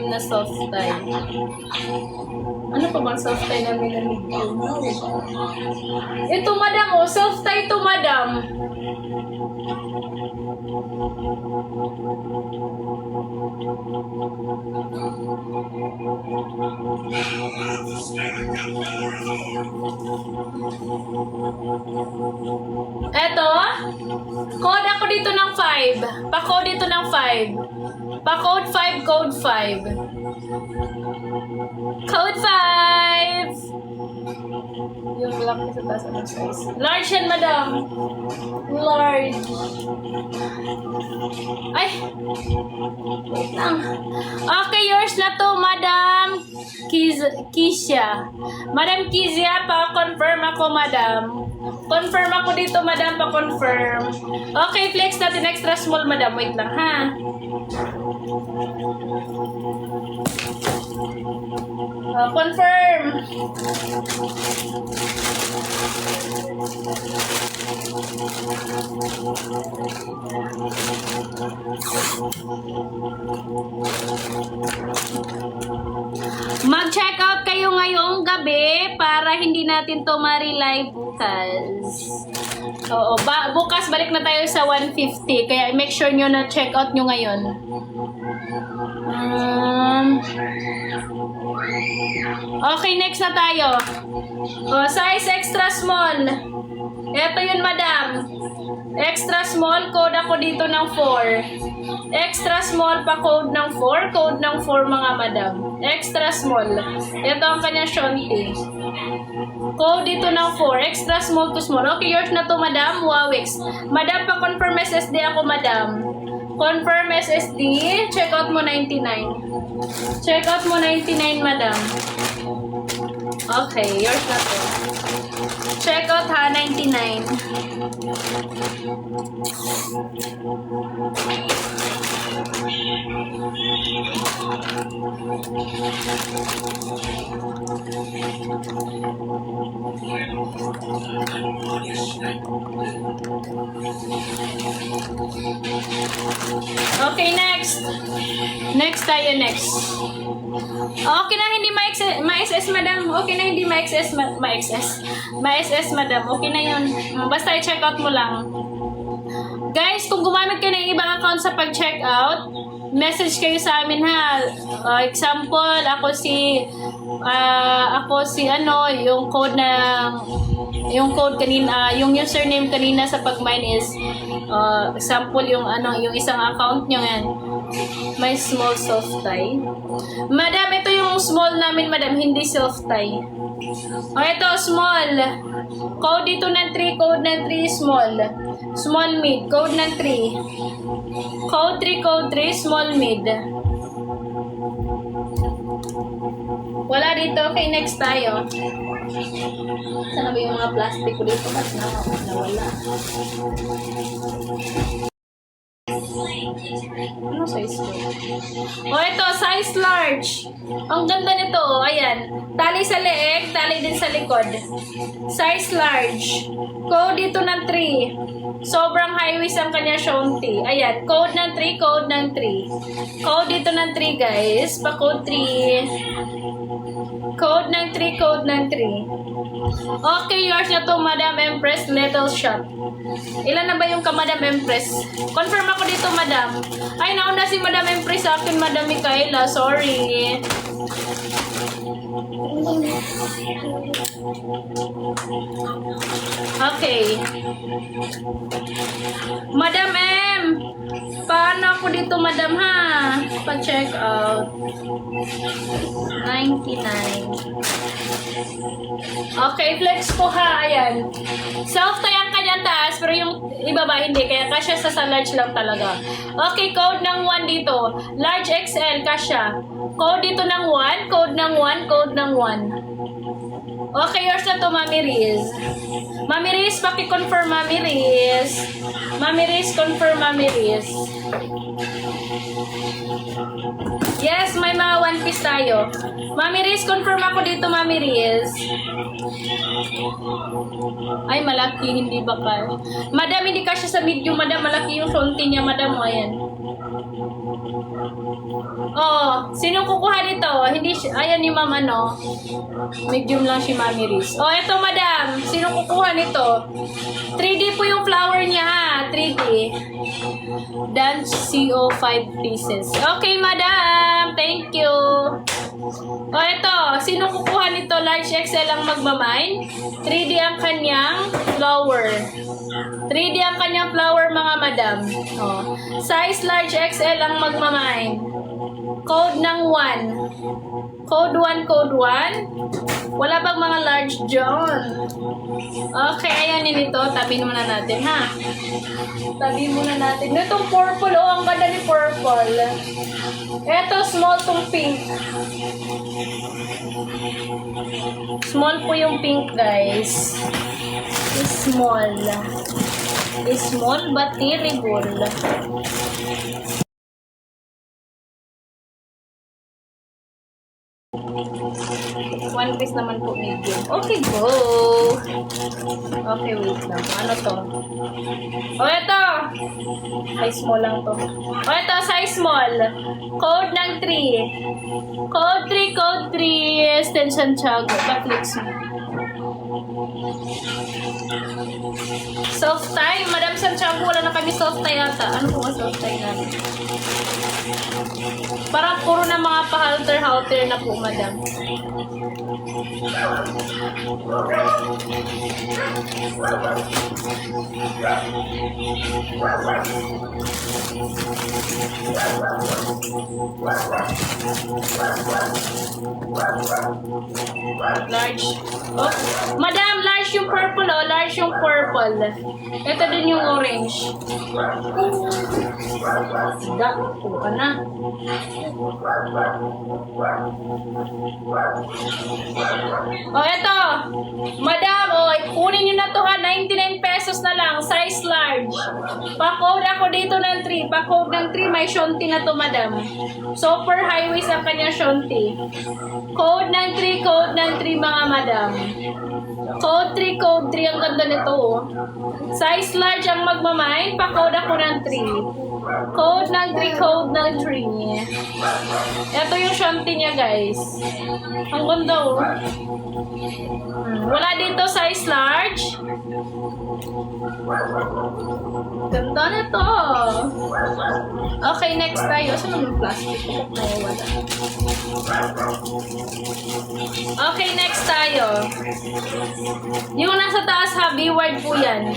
na soft tie. Ano pa bang soft tie namin na medium? Ito, madam, oh. Soft tie to, madam. Eto, code ako dito ng 5. Pa-code dito ng 5. Pa-code 5, code 5. Code 5! Yung black na sa taas ng size. Large yan, madam. Large. Ay! Wait lang. Okay, yours na to, madam. Kisha. Madam Kizia, pa-confirm ako, madam. Confirm ako dito, madam, pa-confirm. Okay, flex natin extra small, madam. Wait lang, ha? Confirm. Mag-check out kayo ngayong gabi para hindi natin to ma-relive bukas. Oo, bukas balik na tayo sa 150. Kaya make sure nyo na check out nyo ngayon. Okay, next na tayo. Size extra small. Ito yun, madam. Extra small, code ako dito ng 4. Extra small pa code ng 4. Code ng 4, mga madam. Extra small. Ito ang kanyang shonti. Code dito ng 4. Extra small to small. Okay, yours na to, madam. Wawix. Madam, pa-confirm SSD ako, madam. Confirm SSD. Check out mo 99. Check out mo 99, madam. Okay, yours na to. Check out ha, 99. Okay, next. Next tayo, next. Okay na hindi ma-XS, madam. Okay na hindi ma-XS, ma-XS, madam. Okay na yun. Basta i-check out mo lang. Guys, kung gumamit kayo ng ibang account sa pag-check out, message kayo sa amin ha. Example, ako si yung code kanina, yung username kanina sa pag-mine is example yung isang account nyo yan. May small soft tie. Madam, ito yung small namin, madam, hindi soft tie. Ito, small. Code dito ng 3, code ng 3, small. Small mid, code ng 3. Code 3, small mid. Wala dito. Okay, next tayo. Sana ba yung mga plastic ko dito? Ba't nawala? Ano size ko? Ito, size large. Ang ganda nito, ayan. Tali sa leeg, tali din sa likod. Size large. Code dito ng 3. Sobrang high waist ang kanya shonti. Ayan, code ng 3, code ng 3. Code dito ng 3, guys. Pa-code 3. Code ng 3, code ng 3. Okay, yours na to, Madam Empress Little Shop. Ilan na ba yung ka-Madam Empress? Confirm ako dito, Madam. Ay, nauna si Madam Empress sa akin, Madam Micaela. Sorry. Okay. Madam M, paano ako dito, Madam, ha? Pa-check out. 99. Okay, flex ko ha. Ayan. Self-tie ang kanyang taas, pero yung ibaba hindi. Kaya kasya sa large lang talaga. Okay, code ng 1 dito. Large XL, kasya. Code dito ng 1, code ng 1, code ng 1. Okay, yours na to, Mami Riz. Mami Riz, paki-confirm, Mami Riz. Mami Riz, confirm, Mami Riz. Yes, may mga one piece tayo. Mami Riz, confirm ako dito, Mami Riz. Ay, malaki, hindi bakal. Madam, hindi kasya sa medium, Madam. Malaki yung fronti niya, Madam. Ayan. Oh, sino kukuha nito? Hindi siya, ayan ni ma'am ano. Medium lang si Mami Riz. Oh, eto madam. Sino kukuha nito? 3D po yung flower niya ha. 3D. Dance CO 5 pieces. Okay, madam. Thank you. Oh, eto. Sino kukuha nito? Large XL ang magmamine. 3D ang kanyang flower. 3D ang kanyang flower, mga madam. Oh. Size large XL ang magmamine. Code ng 1. Code 1, code 1. Wala bang mga large dyan? Okay, ayan yun ito. Tabi muna natin, ha? Tabi muna natin. Itong purple, oh, ang ganda ni purple. Ito, small tong pink. Small po yung pink, guys. Small. Small but terrible. One piece naman po medium. Okay, go! Okay, wait lang. Ano to? O, ito! Size small lang to. O, ito, size small. Code ng 3. Code 3, code 3. Extension Tiago. Pa-clicks mo. Soft tie. Madam Santiago, wala na kami soft tie ata. Ano po ang soft tie natin? Parang puro na mga pa-halter-halter na po, madam. Large. Oh, madam, large yung purple, oh. Large yung purple. Ito din yung orange. Siga, ito ka na. Oh, eto. Madam, oh, kunin nyo na to ha. 99 pesos na lang. Size large. Pa-code ako dito ng 3. Pa-code ng 3. May shonti na to, madam. Super high waist ang kanyang shonti. Code ng 3. Code ng 3, mga madam. Code 3. Code 3. Ang ganda nito, oh. Size large ang magmamine. Pa-code ako ng 3. Code ng 3. Code ng 3. Ito yung shonti niya, guys. Ang ganda, oh. Wala dito size large. Ganda na to. Okay, next tayo. Saan yung plastic? Wala. Okay, next tayo. Yung nasa taas, ha, B-word po yan.